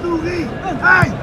nourris. Hey!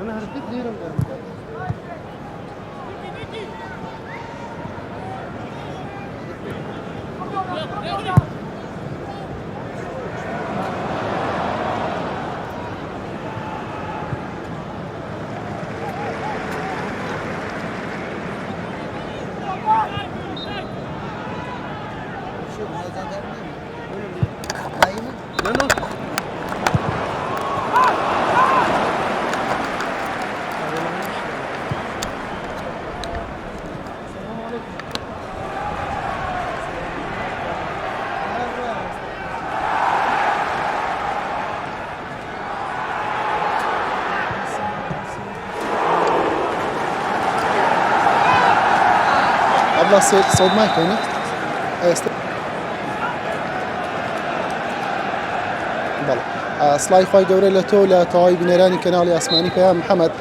أنا هربت ليه ابلا صوت مايك هنا بەڵێ سڵای خی گەورە لە تۆ لە تەواوی بینەرانی کەناڵی ئاسمانی پێیان محەممەد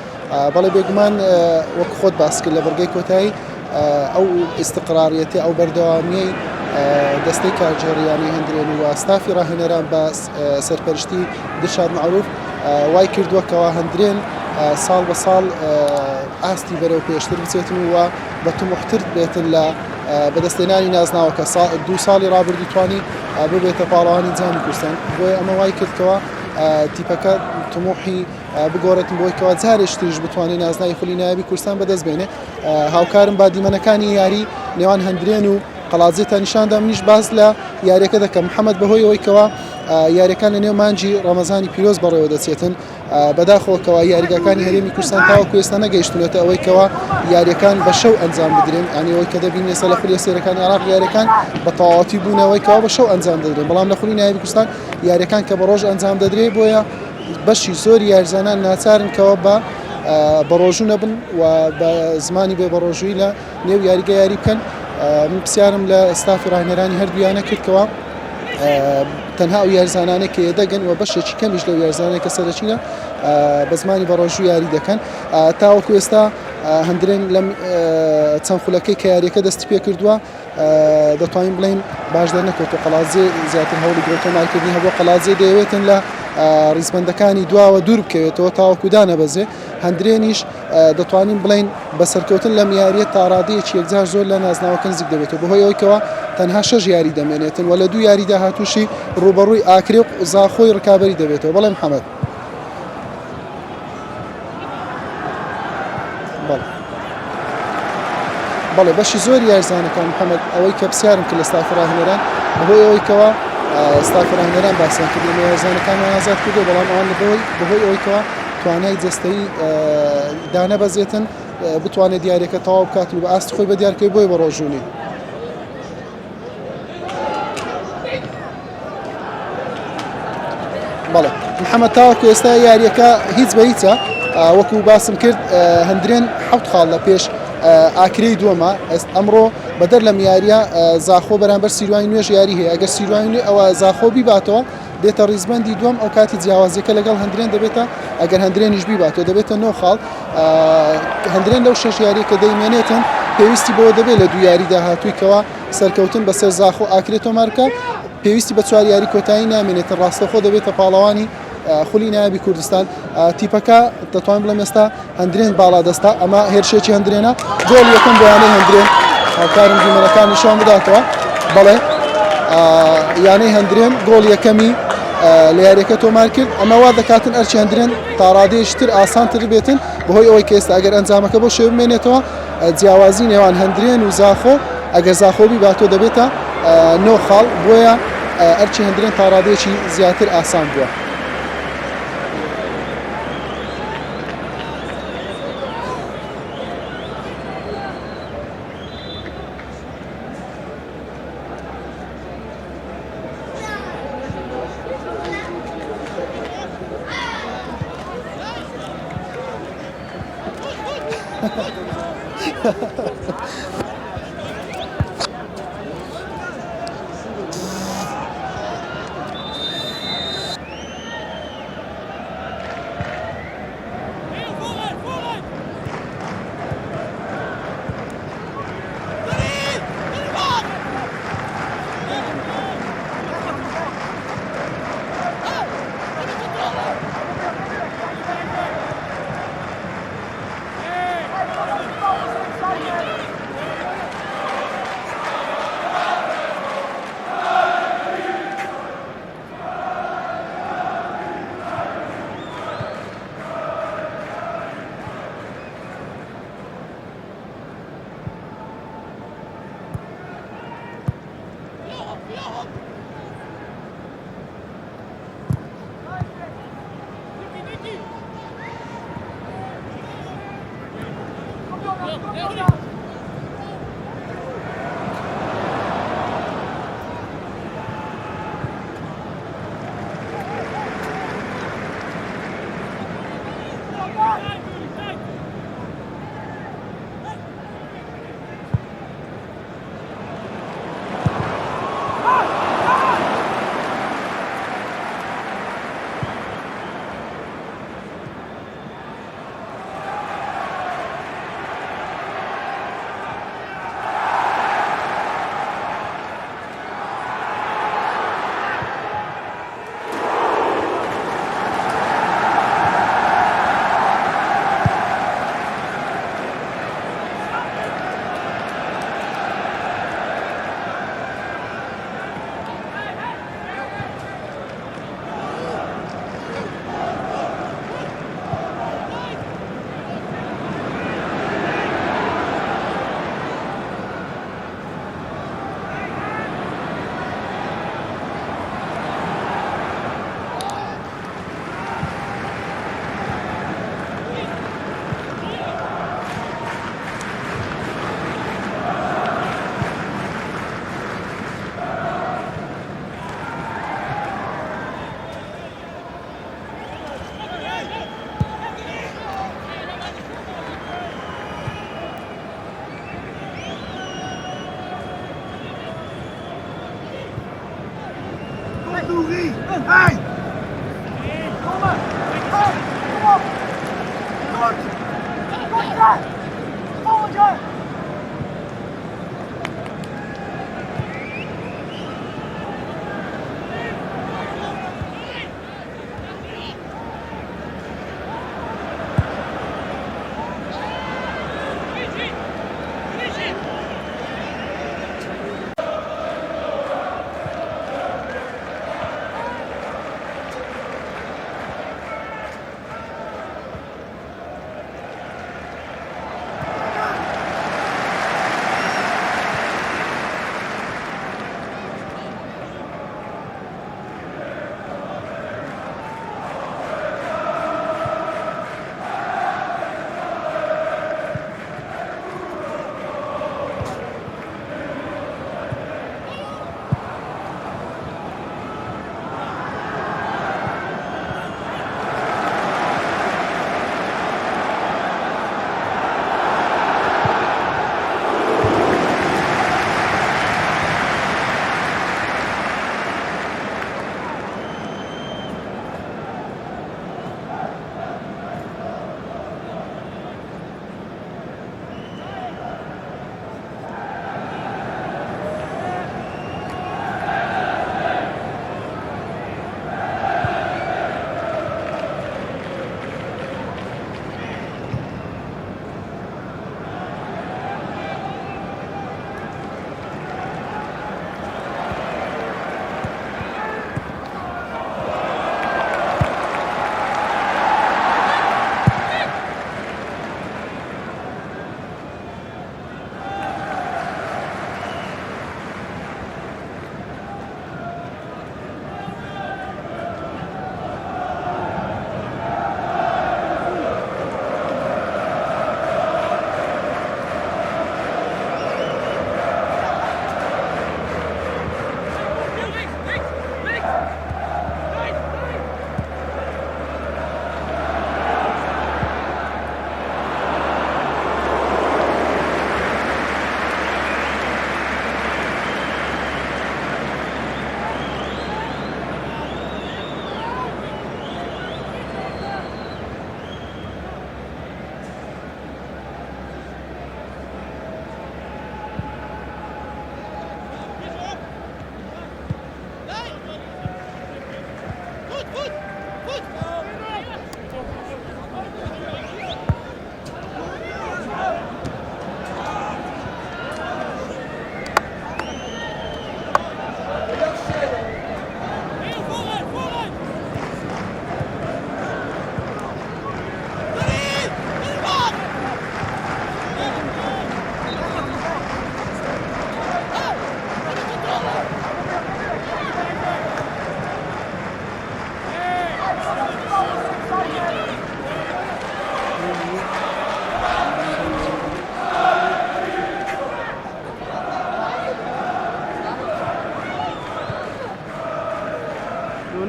بەڵێ بێگومان وەک خۆت باس کرد لە بەرگەی کۆتایی ئەو ئیستقراریەتی ئەو بەردەوامیەی دەستەی کارجێڕیانی هەندرێن و ستافی ڕاهێنەران بە سەرپەرشتی دڵشاد معروف وای کردووە کەوا هەندرێن ساڵ بە ساڵ ئاستی بەرەو پێشتر بچێتن و بە تومحتر بێتن لە بەدەستێنانی نازناوەکە 2 ساڵی ڕابردوو توانی ببێتە پاڵەوانی جامی کوردستان بۆیە ئەمە وای کردکەوە تیپەکە تموحی بگۆڕێتن بۆی کەوا جارێک تریش بتوانێت نازناوی خولی نایابی کوردستان بەدەست بێنێ هاوکارم با دیمەنەکانی یاری نێوان هەندرێن و قەڵازێتە نیشاندا منیش باز لە یاریەکە دەکەم محەممەد بەهۆی ئەوەی کەوا یاریەکان لە نێو مانجی ڕەمەزانی پیرۆز بەڕێوە دەچێتن بەداخۆکەوە یاریگاکانی هەرێمی کوردستان تاوەکو ئێستا نەگەیشتونێتە ئەوەی کەوا یاریەکان بە شەو ئەنجام بدرێن ئەنی ئەوەی کە دەبین ێستا لە خولی سێرەکانی عراق یاریەکان بە تەواوەتی بوونەوەی کەوا بە شەو ئەنجام دەدرێن بەڵام لە خولی نایابی کوردستان یاریەکان کە بە ڕۆژ ئەنجام دەدرێت بۆیە بەشی زۆری یاریزانان ناچارن کەوە بە بەڕۆژوو نەبن و بە زمانی بێ بەڕۆژووی لە نێو یاریگە یاری بکەن من پرسیارم لە ئستافی ڕاهێنەرانی هەردوویانە کردکەوە تەنها ئەو یاریزانانێک کە دەگەن و بەشێکی کەمیش لەو یاریزانێک کە سەرچینە بە زمانی بەڕۆژوو یاری دەکەن تاوەکو ئێستا هەندرێن لەم چەند خولەکەی کە یاریەکە دەستی پێ کردووە دەتوانین بڵین باش دەرنەکەوتە قەڵازێ زیاتر هەوڵی گرۆتۆمالکردنی هەبووە قەڵازێ دەیەوێتن لە ڕیزبەندەکانی دواوە دوور بکەوێتەوە تاوەکو دانەبەزێ هەندرێنیش دەتوانین بڵین بە سەرکەوتن لە میاریە تاڕادەیەکی یەکجار زۆر لە نازناوەکە نزیک دەبێتەوە بەهۆی ئەوەی کەوا تەنها 6 یاری دەمێنێتن و لە 2 یاریدا هاتووشی ڕوبەڕووی ئاکرێ و زاخۆی ڕکابەری دەبێتەوە بەڵێ محەممەد بەڵێ بەشی زۆر یاریزانەکان محەممەد ئەوەی کە پرسیارم کرد لە ستافی ڕاهێنەران بەهۆی ئەوەی کەوا ستافی ڕاهێنەران باسییان کردی یاریزانەکانیان ئازاد کردو بەڵام ئەوان بەهۆی ئەوەی کەوا توانای جەستەیی دانەبەزێتن بتوانێت دیارێکە تەواو بکات و بە ئاستی خۆی بە دیارکەی بۆی بە ڕۆژوونی بەڵێ محەممەد تاوەکو ئێستا یاریەکە هیچ بە هیچە وەکو باسم کرد هەندرێن 7 خاڵ لە پێش ئاکرەی دووەمە ئەمڕۆ بەدەر لە میاریە زاخۆ بەرامبەر سیروانی نوێژ یاری هەیە ئەگەر سیروانی ئەوە زاخۆ بیباتەوە دێتە ڕیزبەندی دووەم ئەو کاتی جیاوازیەکە لەگەڵ هەندرێن دەبێتە ئەگەر هەندرێنیش بیباتەوە دەبێتە 9 خاڵ هەندرێن لەو 6 یاریەکە دەیمێنێتن پێویستی بۆ دەبێت لە 2 یاریدا هاتوویکەوە سەرکەوتن بەسەر زاخۆ ئاکرێتۆ مارکە پێویستی بە 4 یاری کۆتایی نامێنێتن ڕاستەخۆ دەبێتە پاڵەوانی خولی نایابی کوردستان تیپەکە دەتوان بڵێم ئێستا هەندرێن باڵا دەستا ئەمە هێرشێکی هەندرێنە گۆڵ یەکەم بۆیانەی هەندرێن هاوکارم دیمەنەکان نیشان بداتەوە بەڵێ یانەی هەندرێن گۆڵ یەکەمی لە یاریەکە تۆمار کرد ئەمە وا دەکاتن ئەرچی هەندرێن تاڕادەیەشتر ئاسانتر بێتن بەهۆی ئەوەی کە ئێستا ئەگەر ئەنجامەکە بۆ شێو بمێنێتەوە جیاوازی نێوان هەندرێن و زاخۆ ئەگەر زاخۆبی باتۆ دەبێتە 9 خاڵ بۆیە ئەرچی هەندرێن تاڕادەیەکی زیاتر ئاسان بووە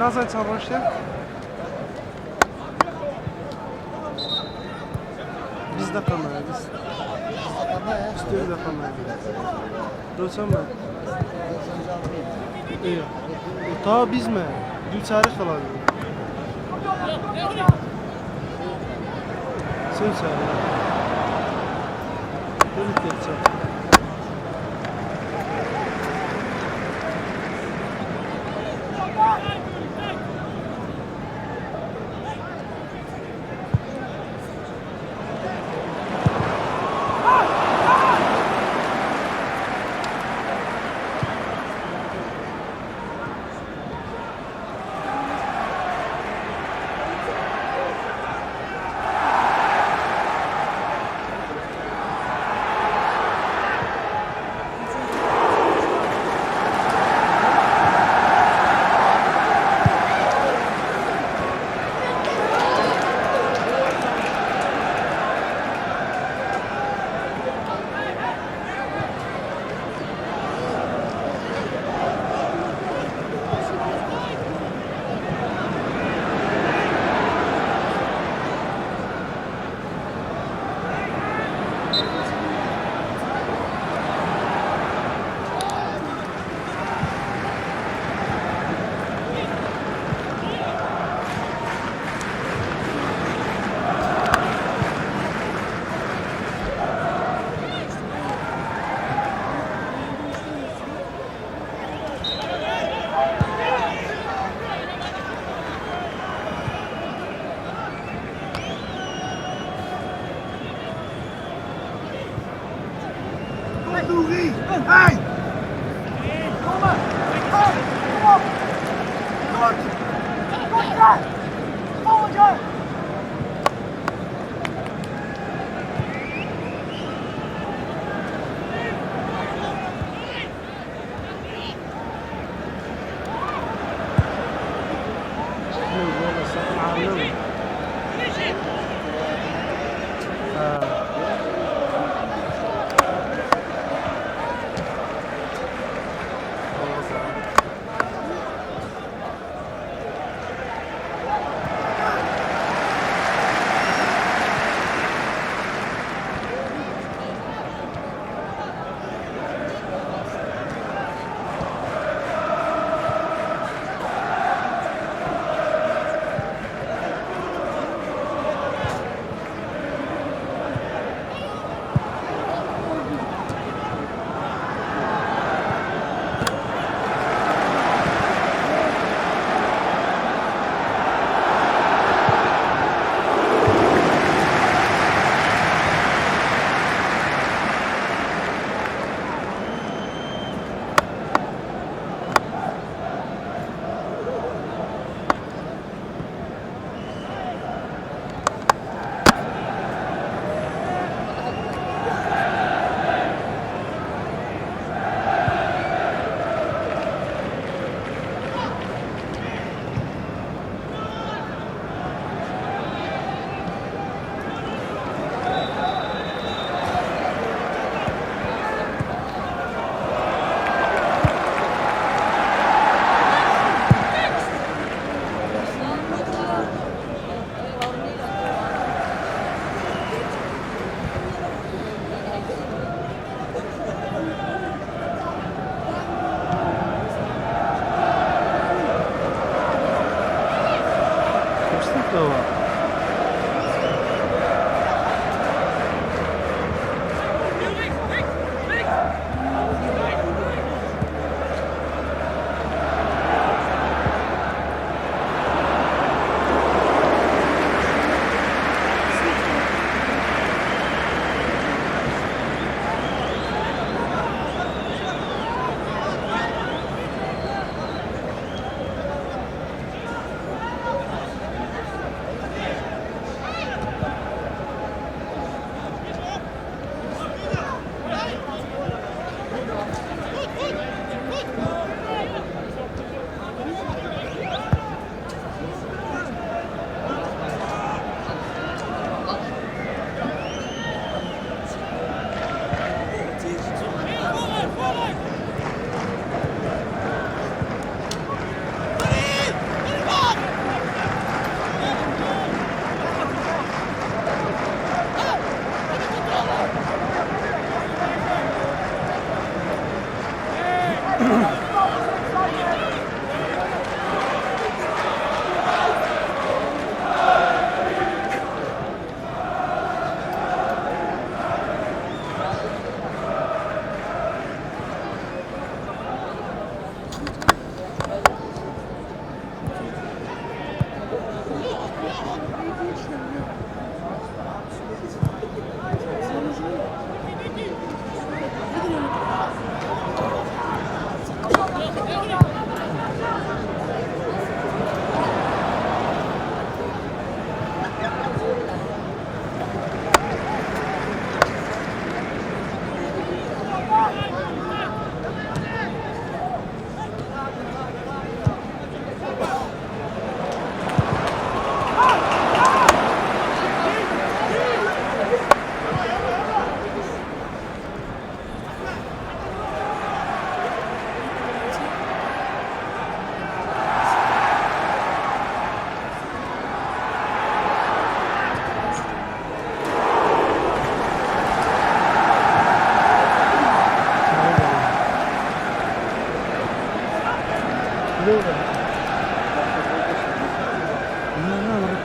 Nazar çarpıştı. Biz de kalmaya biz. İşte de kalmaya. Roçan mı? İyi. Ta biz mi? Düçarı kalalım. Sen çağır. Dönüp geçeceğim.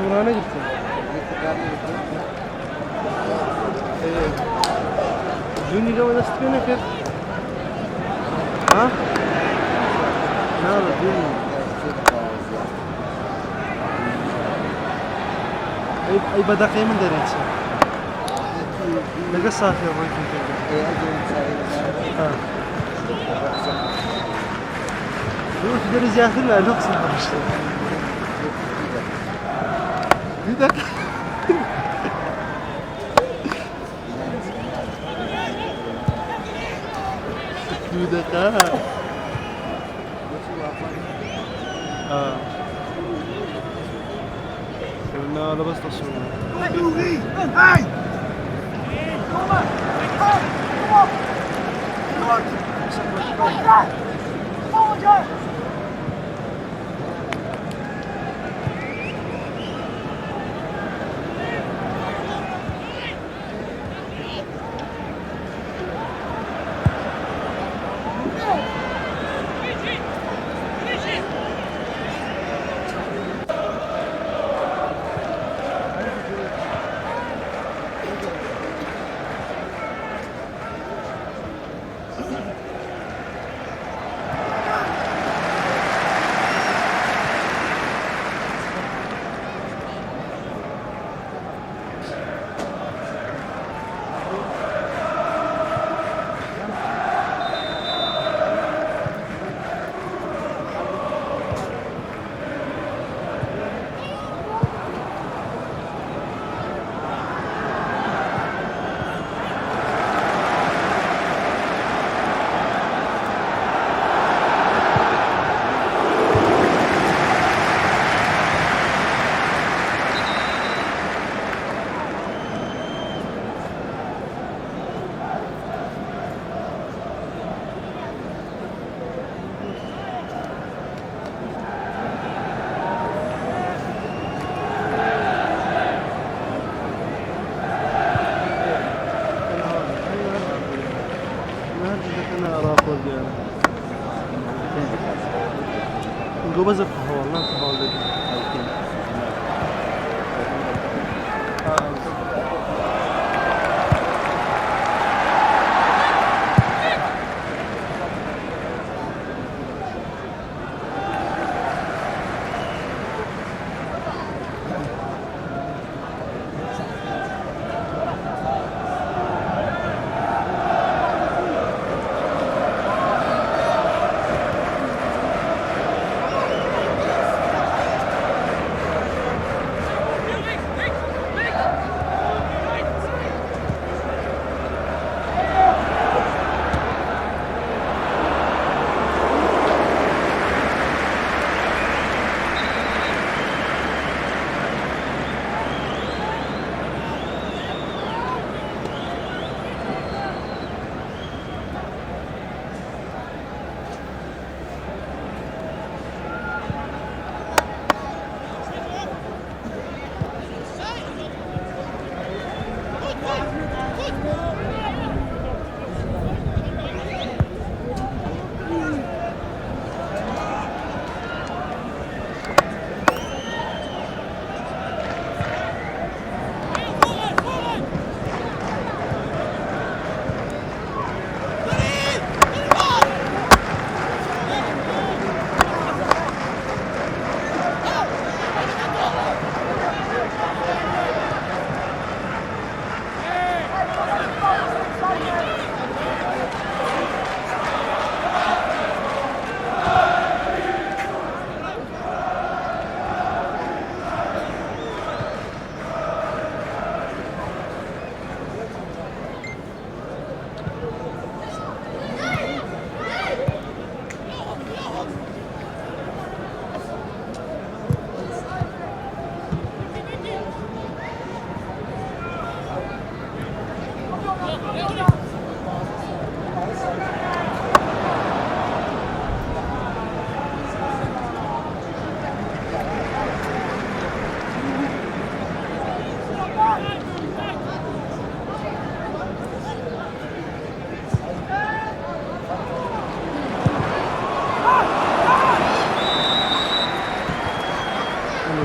Kur'an'a gittim. Giugni dove la stazione che... Ah? No, lo Giugni. أي بدقة من دريتها. لقى صافي الرجل كذا. ها روح تدري زيادة لا نقص بدك بدك قلنا لبس تصوير جوبز القهوة والله القهوة دي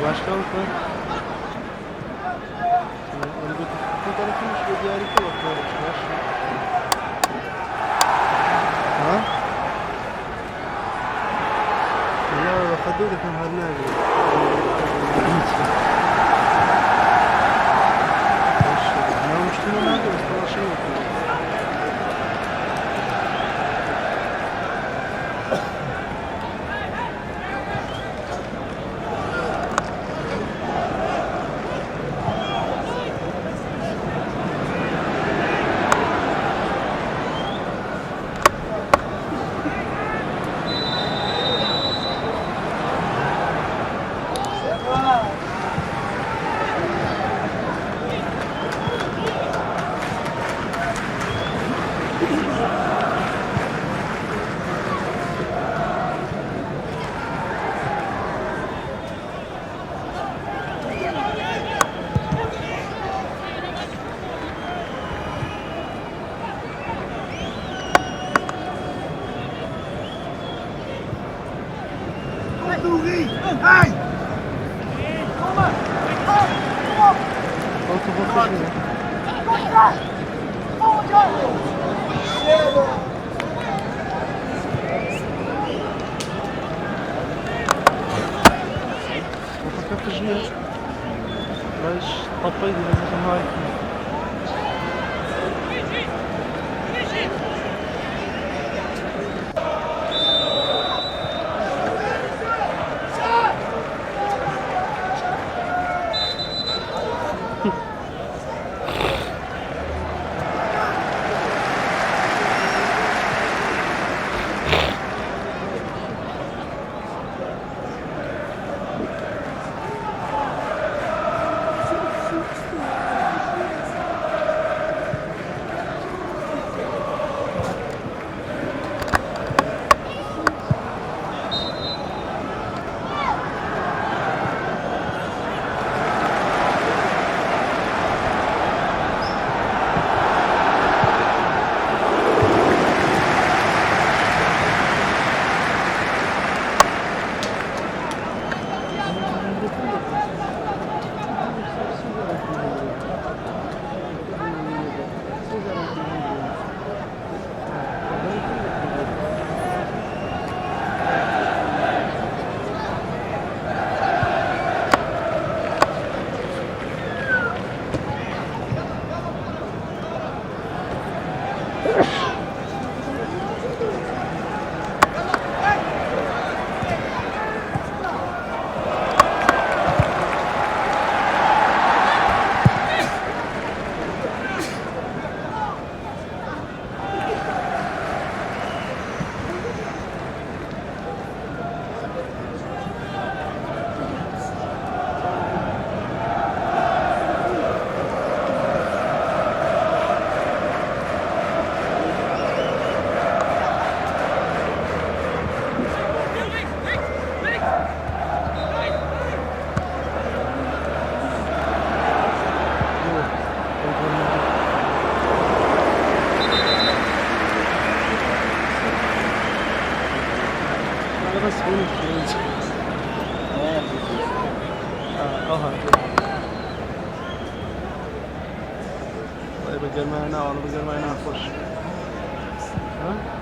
başkanlık var. Fotoğrafın işte diğerlikte bak böyle çıkar. Ha? Ya خدوا لك من هالنادي. أنا مشتري نادي بس والله شيء. Topu koşuyor. Topu koşuyor. Mas topa gidiyor. Ama بس فهمت. طيب بدل ما هنا ولا بدل ما هنا اخش. ها؟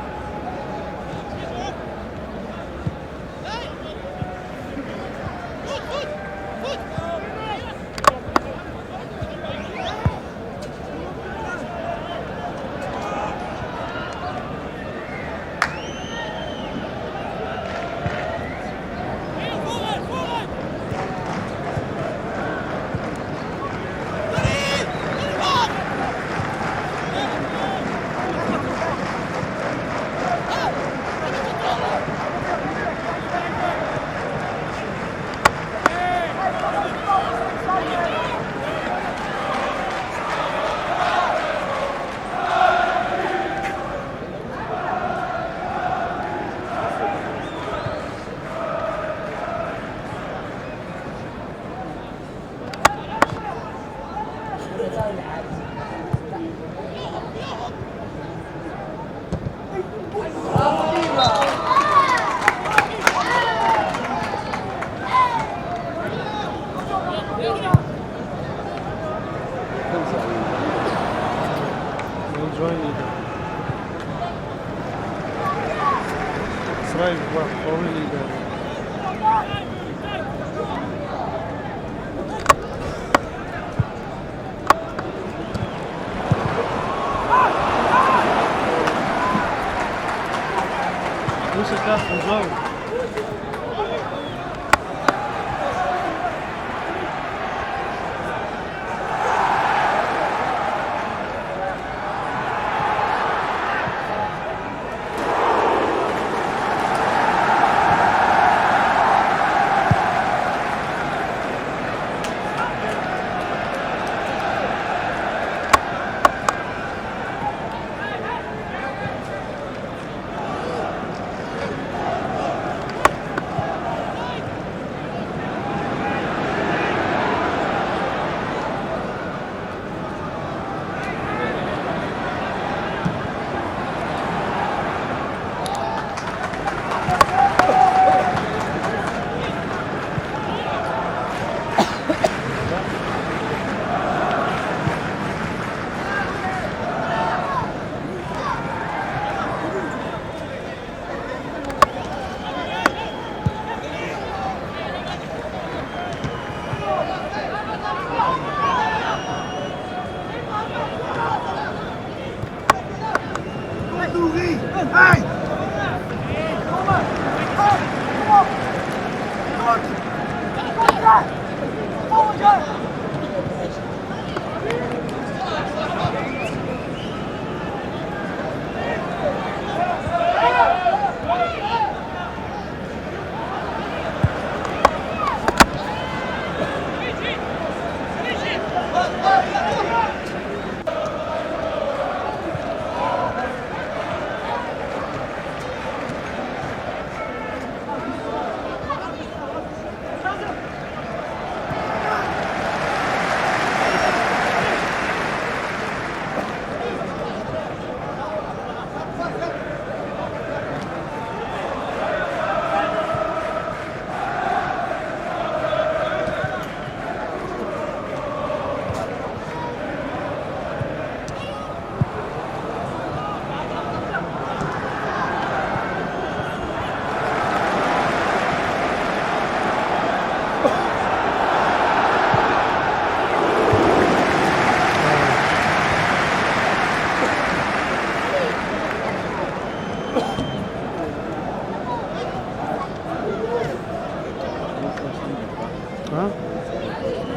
Join leader. Israel var, foreign leader. Você está com o jogo?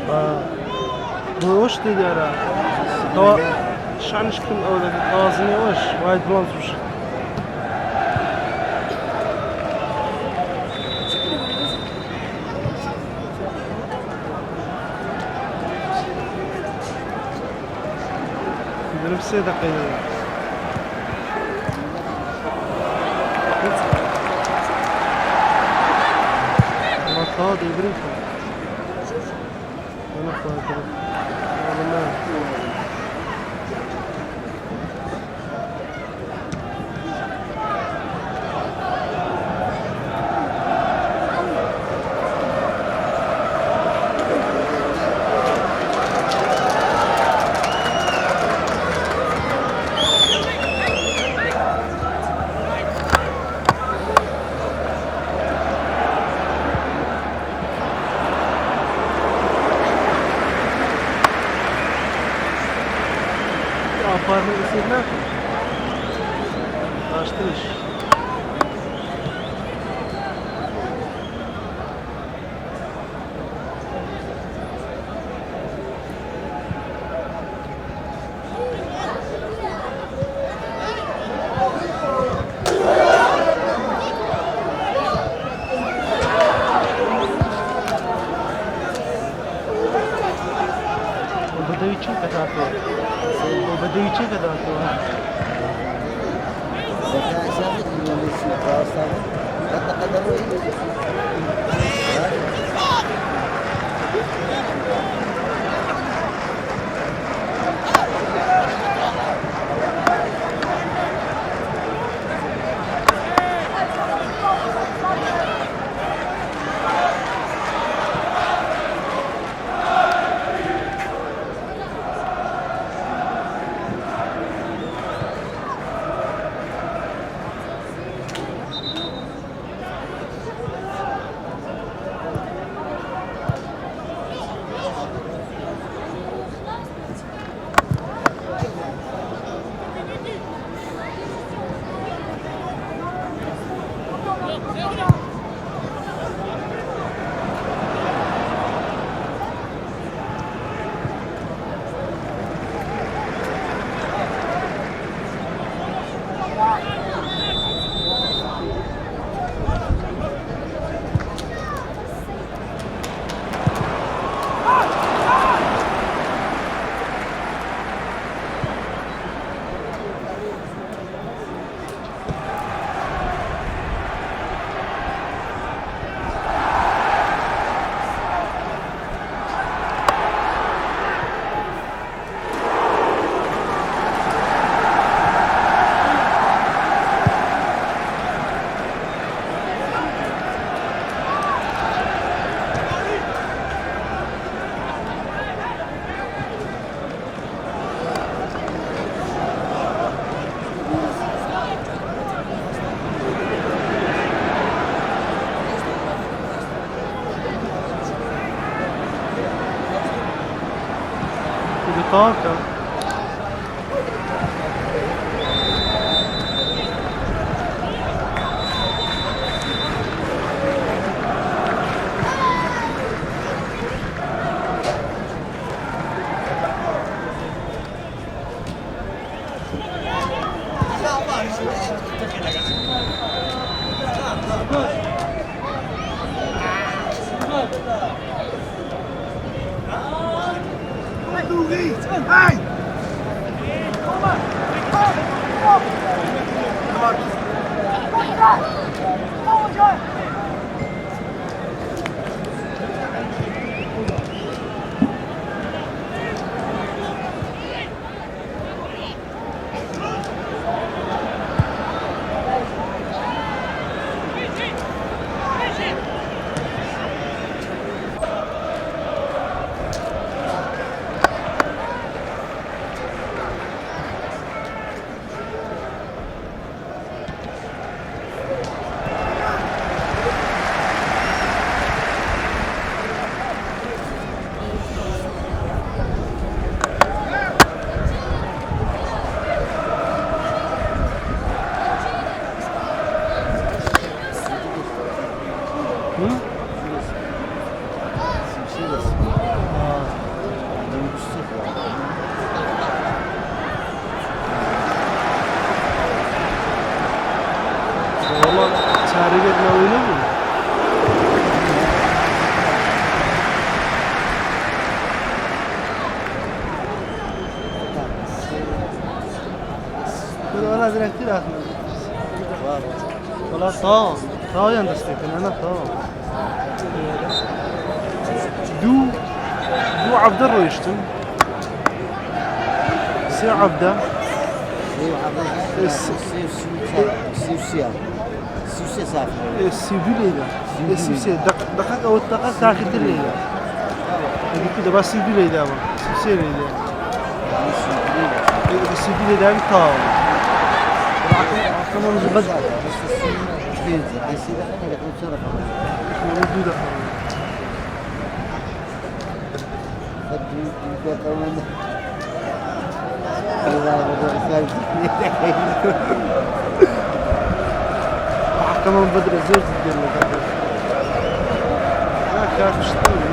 وش تديره تو شعنش كم أولك توازني وش وايد بلانس وش بنفسي دقيقة ما صاد يبريكم أنا خاطر والله أفارني يصير ناكل أشتريش وبدأ يشوف كتاته وبدأ يشوف كتاته بطاقة Hey! direkt değil aslında. Valla tamam. Tamam yan destekten ana tamam. Du عبد الرويشتم سي عبده السيفي ليلى السيفي دقق او الدقق تاكل الليلة هذيك كده بس السيفي ليلى السيفي ليلى السيفي ليلى بتاعه كمان زبد موجودة كمان بدر زوج تدير لا كان تشتغل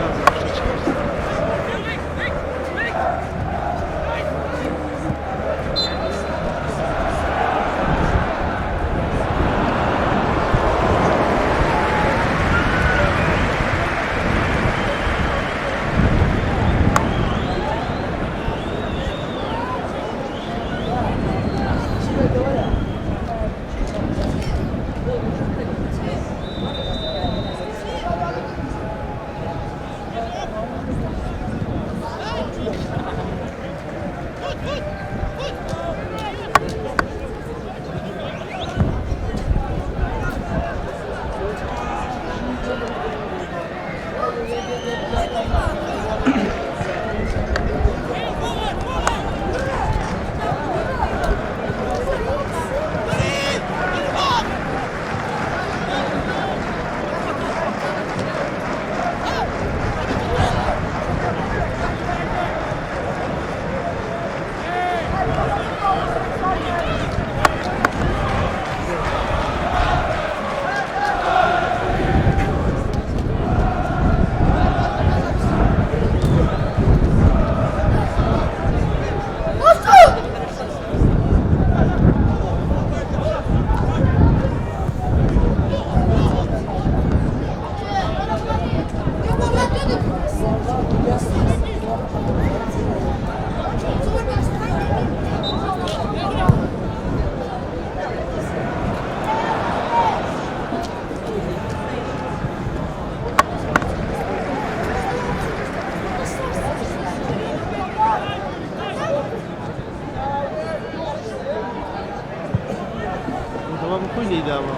Tamam bu koyuydu ama.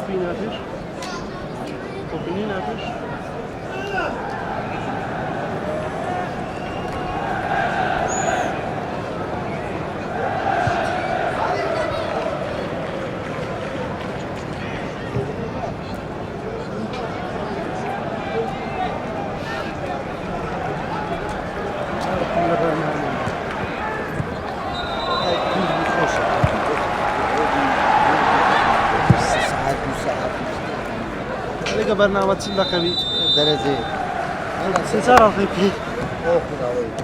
توپی نفیش توپینی نفیش لقى برنامج سلقة بي درجة سنسار الخيبي أوه كده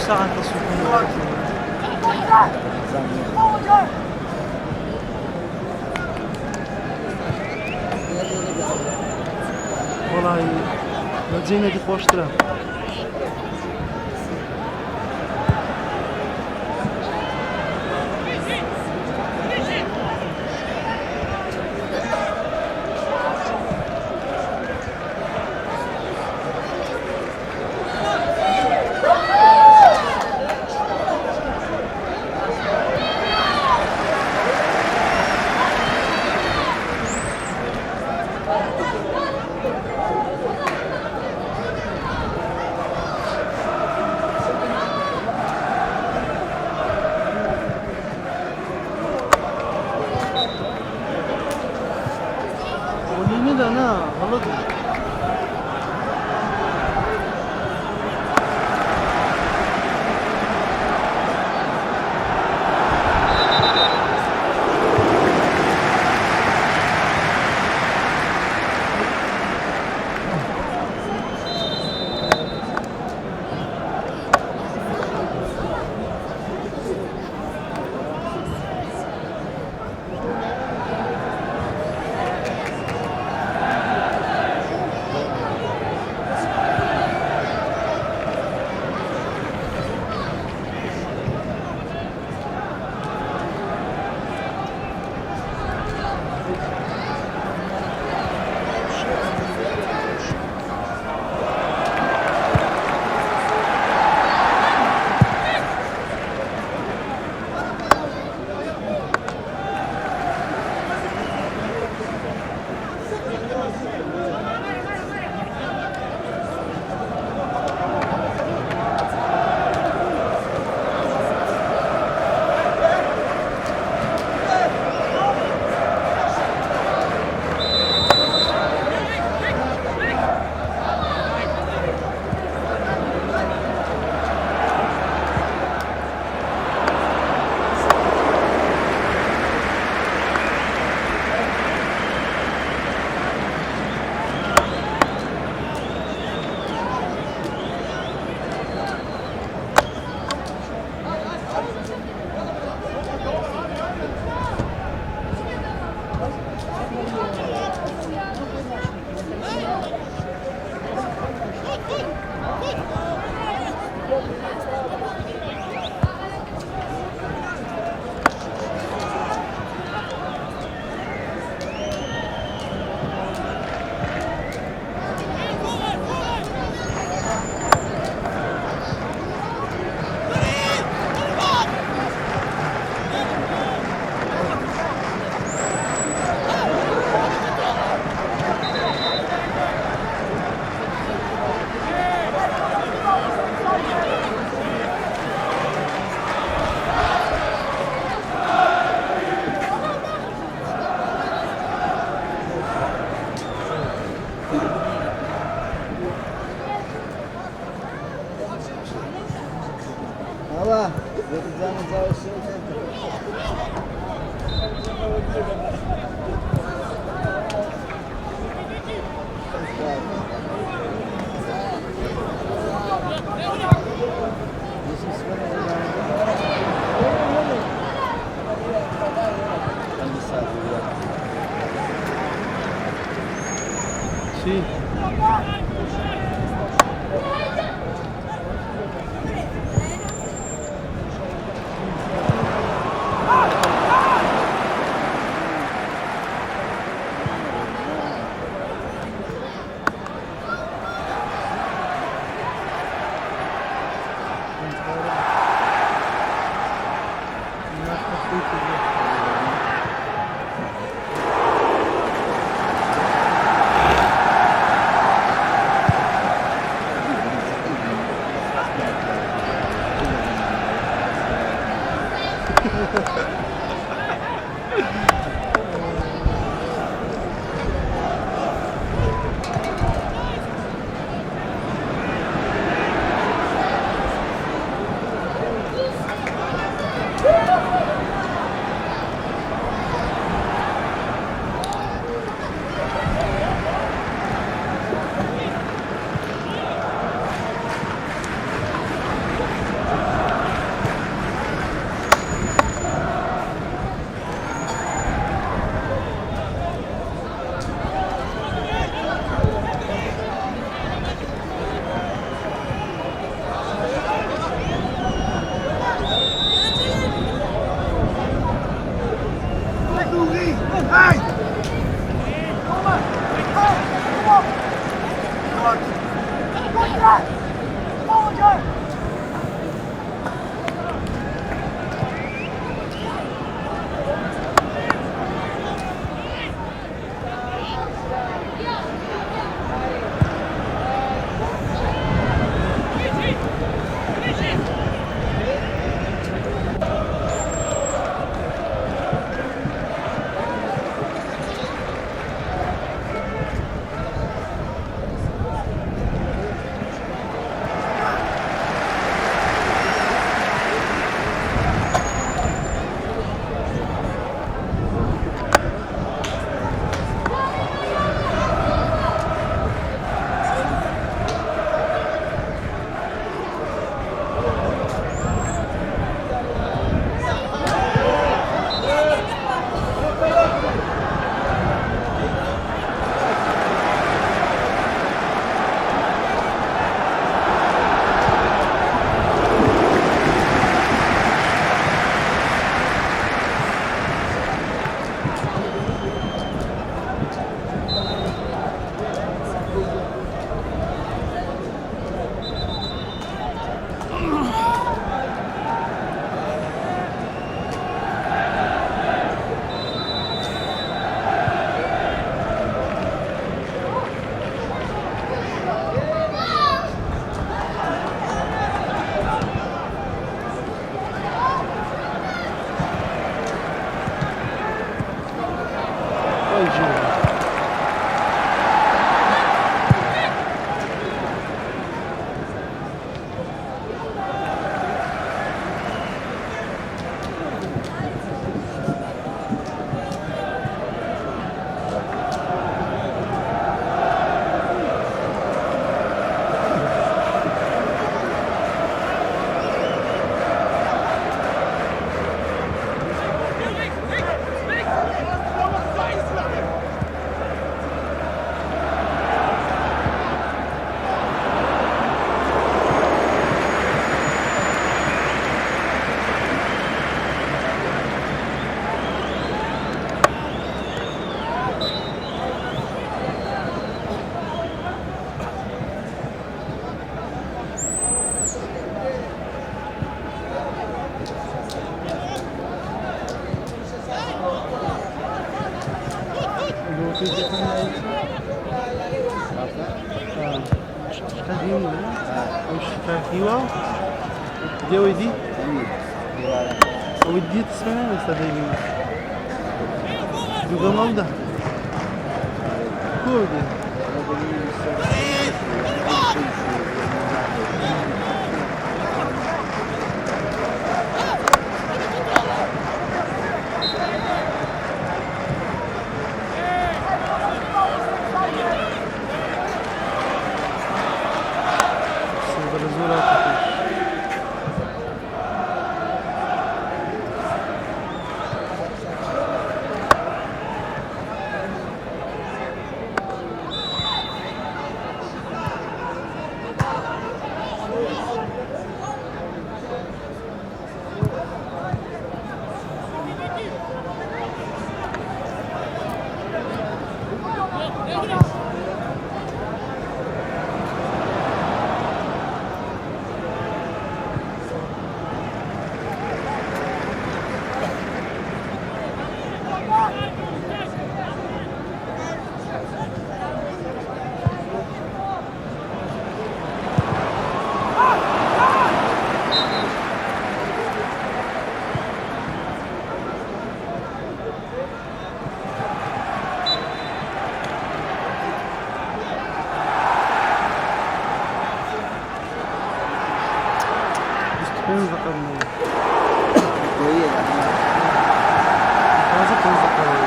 ساعة تصوير والله مدينة دي خوشترا Anladın mı? Baba, yapacağınız olsun. Şey. شكا ديما أو شكا هيوا ديوي دي ودي تسمعنا مستدعين دوغا مالدا كودي Pensa também. Pensa também.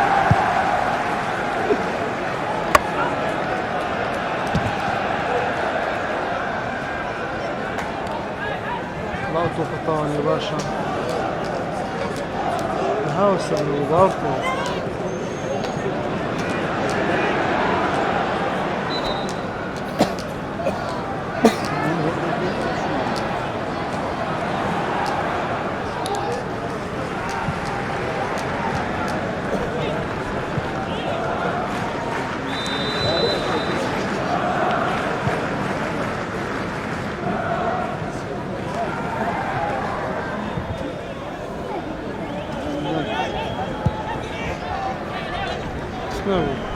Lá o topo está ali embaixo. House ali embaixo. Não.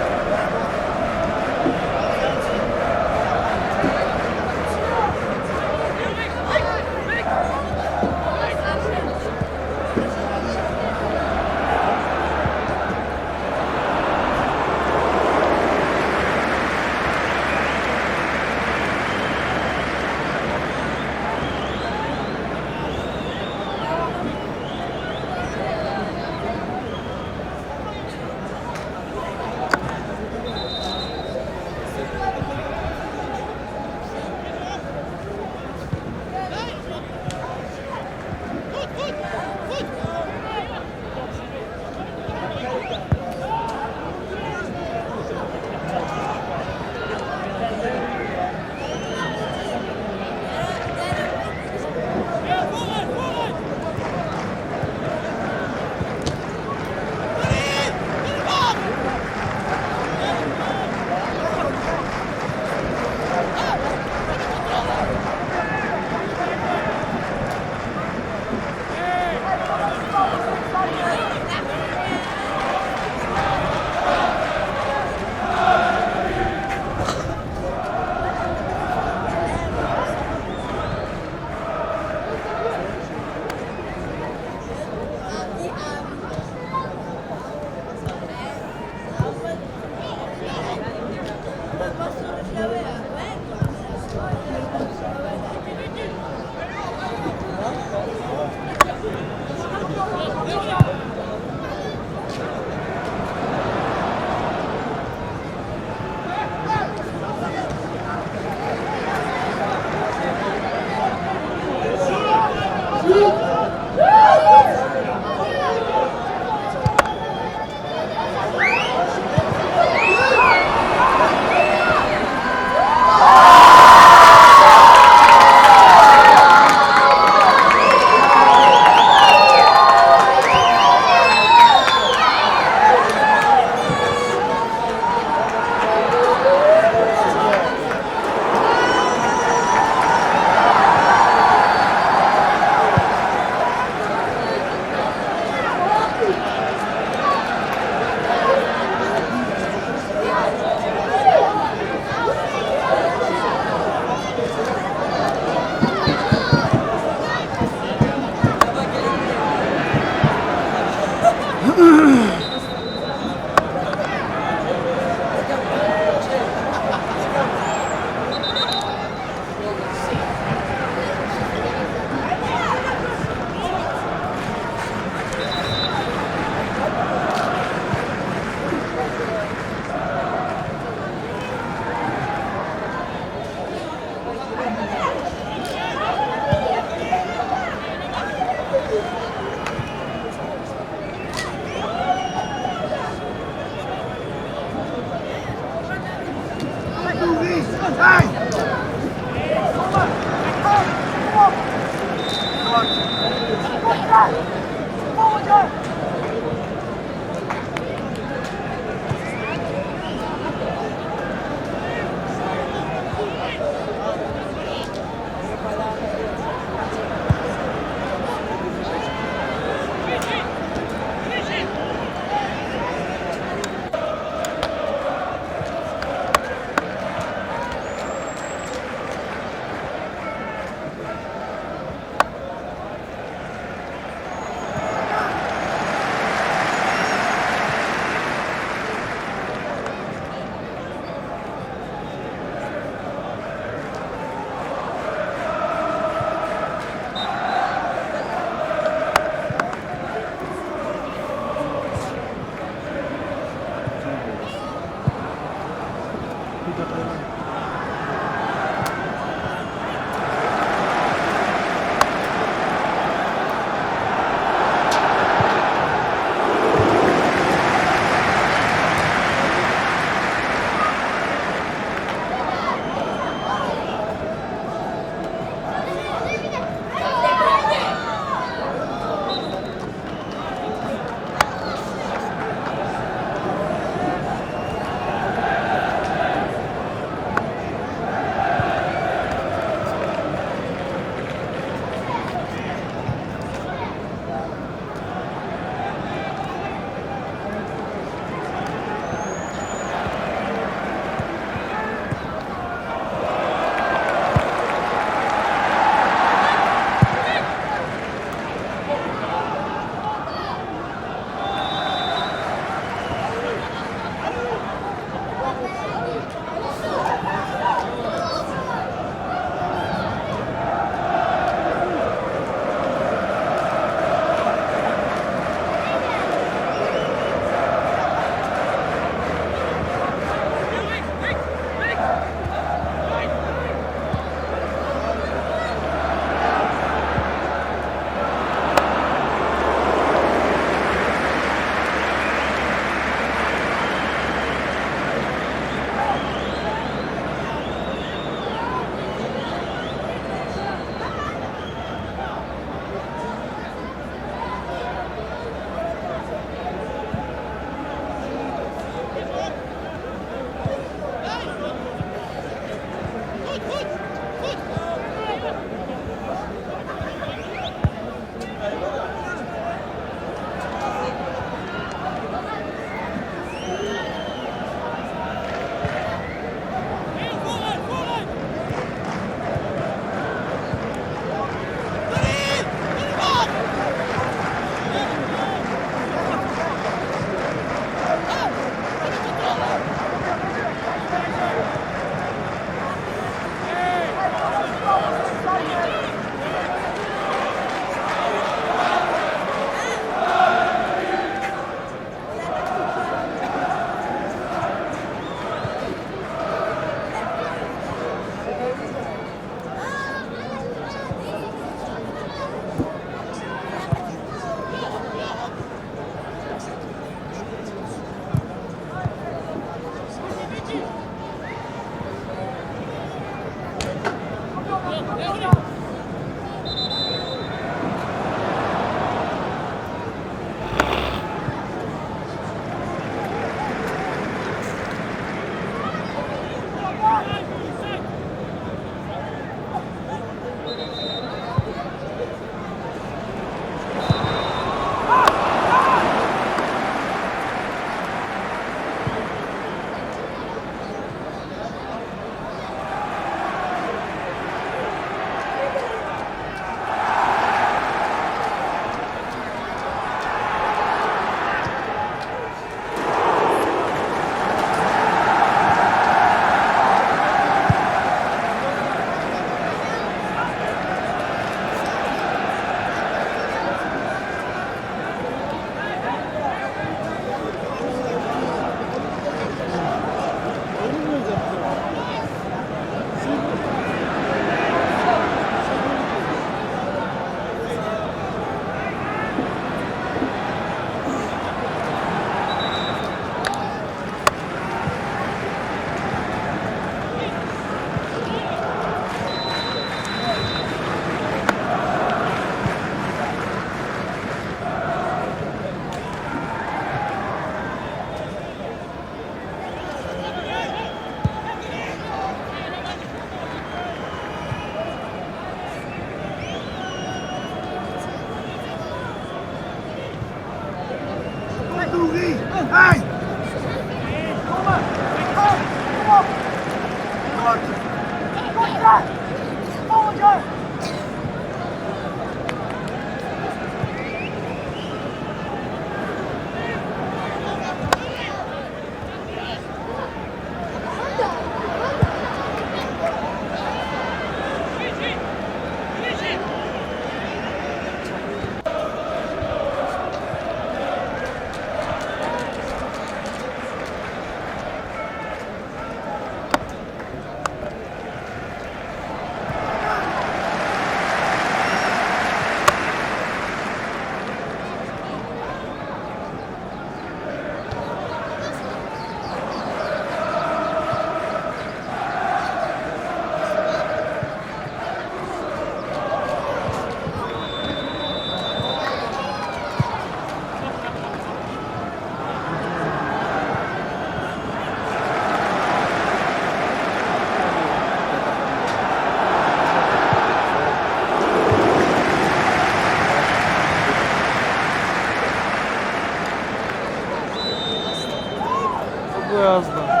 Bu yazdı.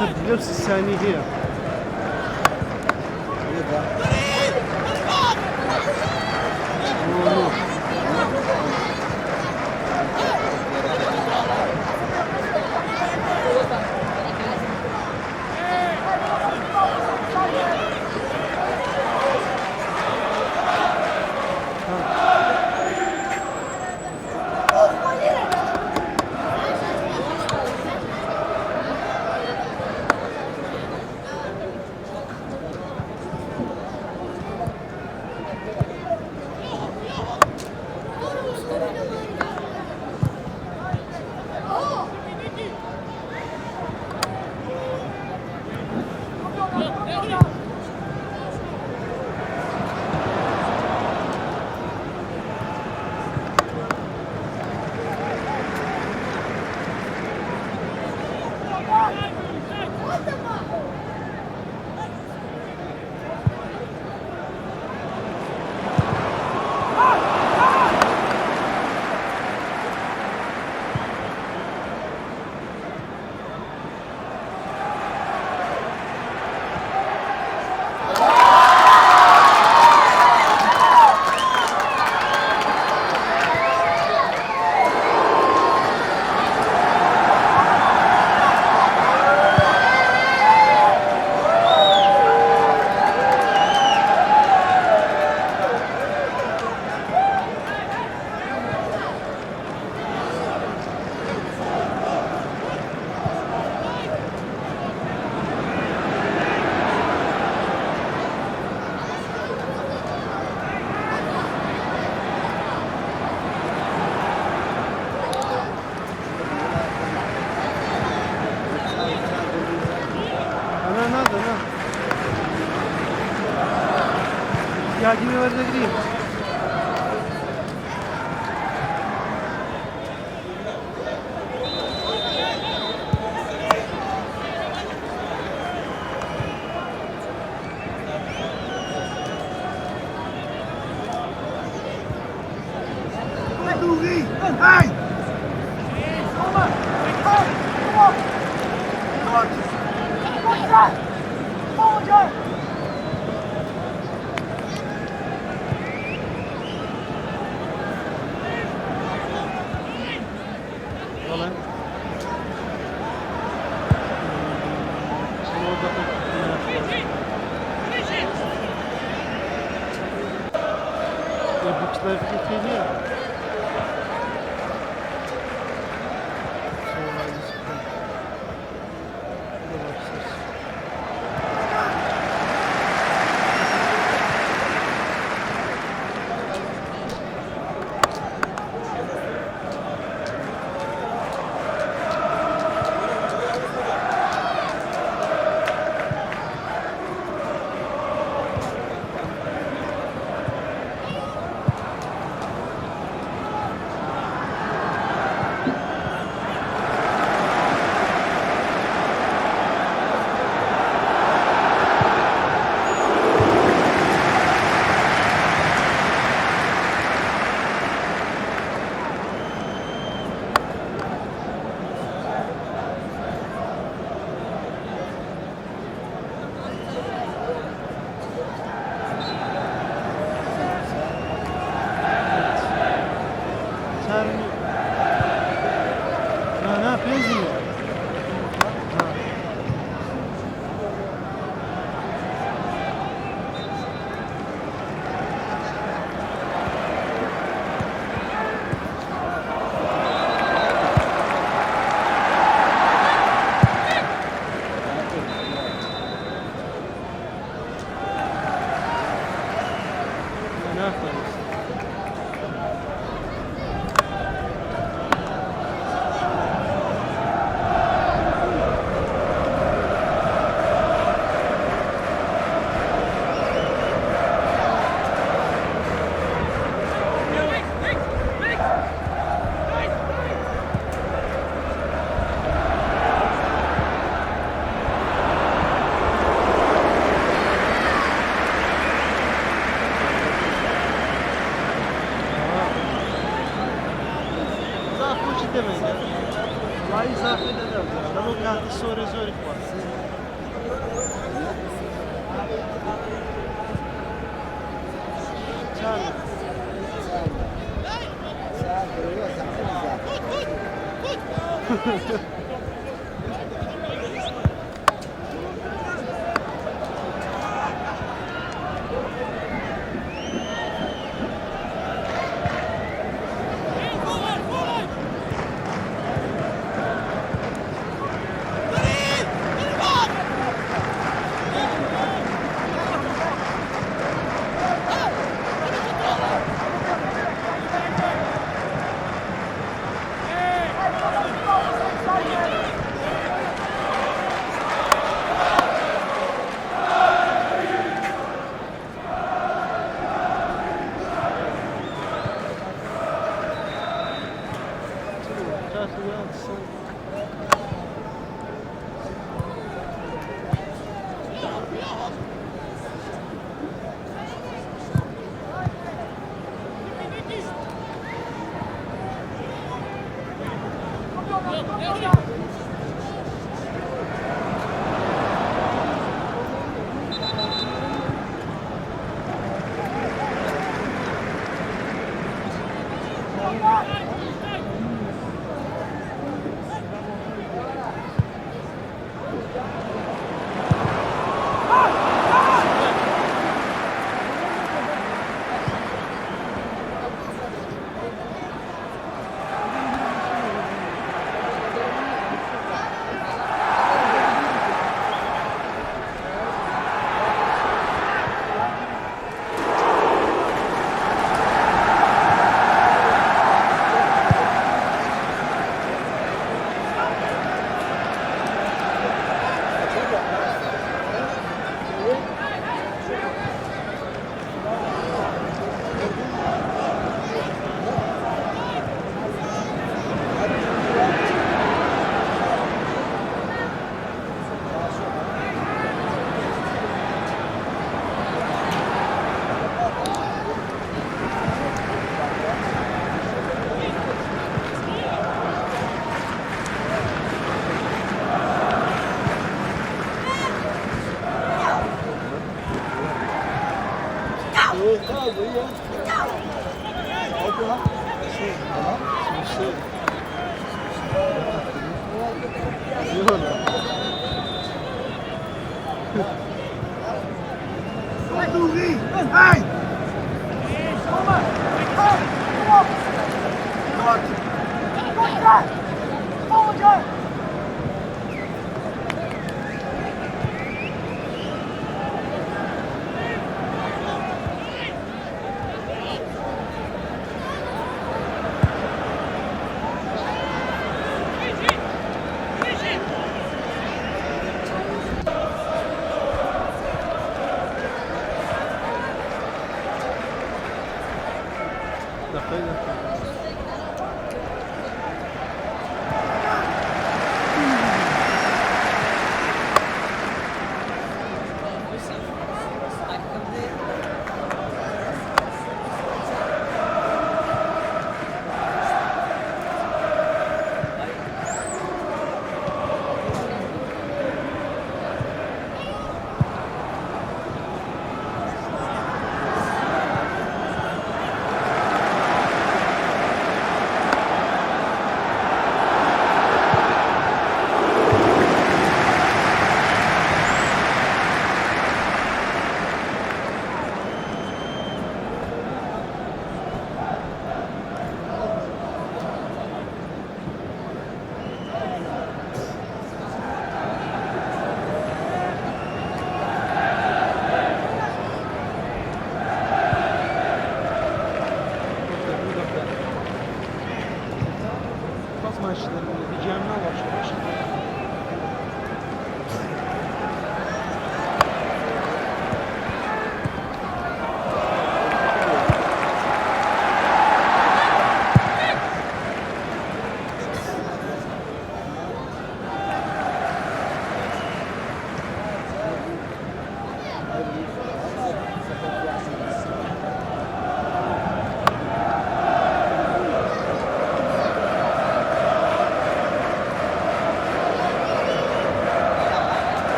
حتى بنفس الثانية هي надо, на. Я тебе разогрею. Olha. Yapıcılar bir geliyor. Ne yapıyorsun? Ne yapıyorsun? Também, né? Mais rápido, né? Dá lugar de Sorezori, pô. Tchau.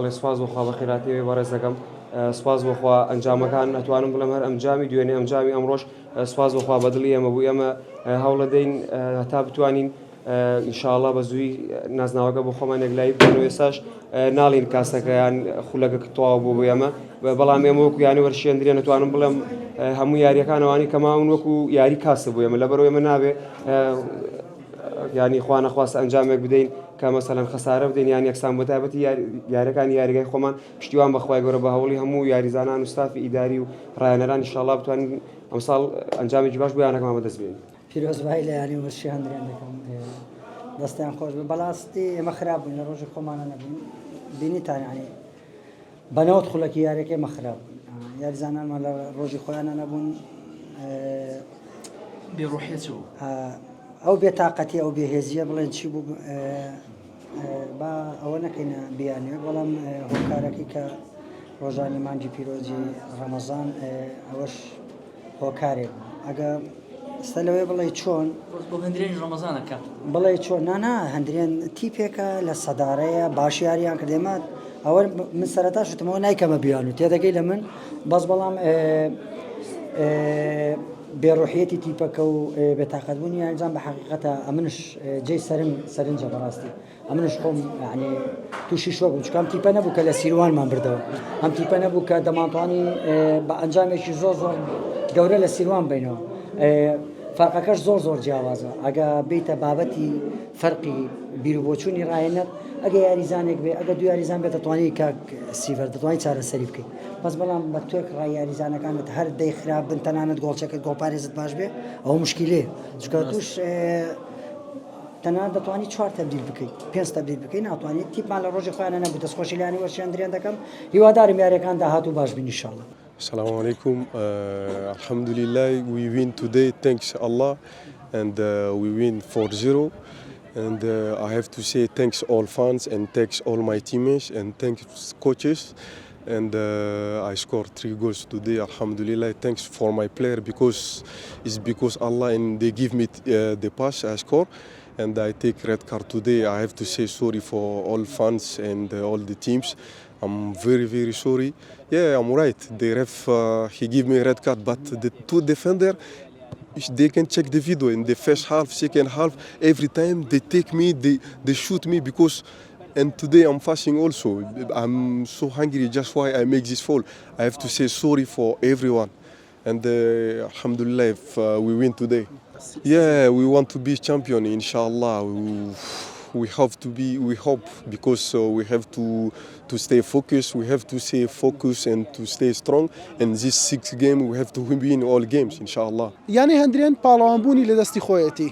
بەڵێ سوپاس بۆخوا بە خێراتیەوەی بەڕێز دەکەم سوپاس بۆخوا ئەنجامەکان نەتوانم بڵێم هەر ئەنجامی دوێنێ ئەنجامی ئەمڕۆژ سوپاس بۆخوا بەدڵی ئێمە بوو ئێمە هەوڵە دەین هەتا بتوانین ئینشاءڵڵا بە زووی نازناوەکە بۆ خۆمان یەکلایی بکەین و ئێستاش ناڵین کاسەکەیان خولەکە تەواو بوو بۆ ئێمە بەڵام ئێمە وەکو یانی وەرشێندرێ نەتوانم بڵێم هەموو یاریەکانەوانی کەماون وەکو یاری کاسە بوو ئێمە لەبەرەوە ئێمە نابێ ینی خوا نەخواستە ئەنجامێک بدەین کە مەسەلەن خەسارە بدەین یان یەکسان بە تایبەتی یاریەکانی یاریگای خۆمان پشتیوان بەخوای گەورە بە هەوڵی هەموو یاریزانان و ستافی ئیداری و ڕایەنەران ئینشاءڵڵا بتوانین ئەمساڵ ئەنجامێکی باش بۆ یانەکەمان بەدەست بێنین. پیرۆزبای لە یانی وەرشێندریان دەکەم دەستیان خۆش بە بەڵاستی ئێمە خراپ بووین لە ڕۆژی خۆمانە نەبووین بینیتان یانی بەنەوت خوڵەکی یاریەکە ئێمە خراپ بووین یاریزانانمان لە ڕۆژی خۆیانە نەبوون بێڕوحێتەوە ئەو بێتاقەتی ئەو بێهێزیە بڵێن چی بوو با ئەوە نەکەینە بیانوێ بەڵام هۆکارەکەی کە ڕۆژانی مانگی پیرۆزی ڕەمەزان ئەوەش هۆکارێک ئەگە ئێستا لەوەی بڵێ چۆن بۆ هەندێک ڕەمەزانەکە بڵێ چۆن نانا هەندێن تیپێکە لە سەدارەیە باشیاریان کردێمات ئەوە من سەرەتا شتمەوە نایکەمە بیان و تێدەگەی لە من بەس بەڵام بێڕۆحیەتی تیپەکە و بێتاقەتبوونی یانجان بە حقیقەتە ئەمنش جێی سەرنجە بەڕاستی ئەمنش خۆم یعنی تووشی شۆک بووم چکام تیپە نەبوو کە لە سیروانمان بردەوە ئەم تیپە نەبوو کە دەمانتوانی بە ئەنجامێکی زۆر گەورە لە سیروان بینەوە فەرقەکەش زۆر جیاوازە ئەگە بیتە بابەتی فەرقی بیرروبۆچوونی ڕایەنەت ئەگە یاریزانێک بێ ئەگە دو یاریزان بێت دەتوانانی کاک سیڤەر دەتوانانی چارەسەری بکەیت بەس بەڵام بە توێک ڕای یاریزانەکانت هەر دەی خراپ بن تەنانەت گۆڵچەکەت گۆڵپارێزت باش بێ ئەوە مشکلێ چکە توش تەنان دەتوانانی 4 تەبدیل بکەیت 5 تەبدیل بکەیت ناتوانێت تیپمان لە ڕۆژی خۆیانە نەبوو دەستخۆشی لانی وەرشیاندریان دەکەم هیوادارم یاریەکان داهات و باش بین ئینشاءالله. Assalamu alaikum. Alhamdulillah, we win today, thanks Allah, and we win 4-0. And I have to say thanks all fans and thanks all my teammates and thanks coaches. And I scored 3 goals today, Alhamdulillah. Thanks for my player because Allah and they give me the pass I score. And I take red card today. I have to say sorry for all fans and all the teams. I'm very sorry. Yeah, I'm right. The ref he gave me a red card, but the 2 defender, they can check the video in the first half, second half. Every time they take me, they shoot me because. And today I'm fasting also. I'm so hungry. Just why I make this fall. I have to say sorry for everyone. And Alhamdulillah, if we win today. Yeah, we want to be champion, inshallah. We hope because we have to stay focused. We have to stay focused and to stay strong. And this 6 game, we have to win all games, inshallah. یانی هەندرێن پاڵەوانبوونی لە دەستی خۆیەتی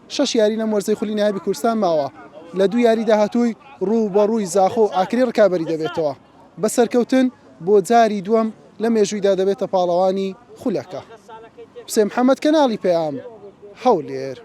6 یاری لە وەرزەی خولی نایابی کوردستان ماوە لە 2 یاری داهاتووی ڕوو بە ڕووی زاخۆ ئاکری ڕکابەری دەبێتەوە بە سەرکەوتن بۆ جاری دووەم لە مێژوویدا دەبێتە پاڵەوانی خولەکە. حسێن محەممەد کەناڵی پێام هەولێر.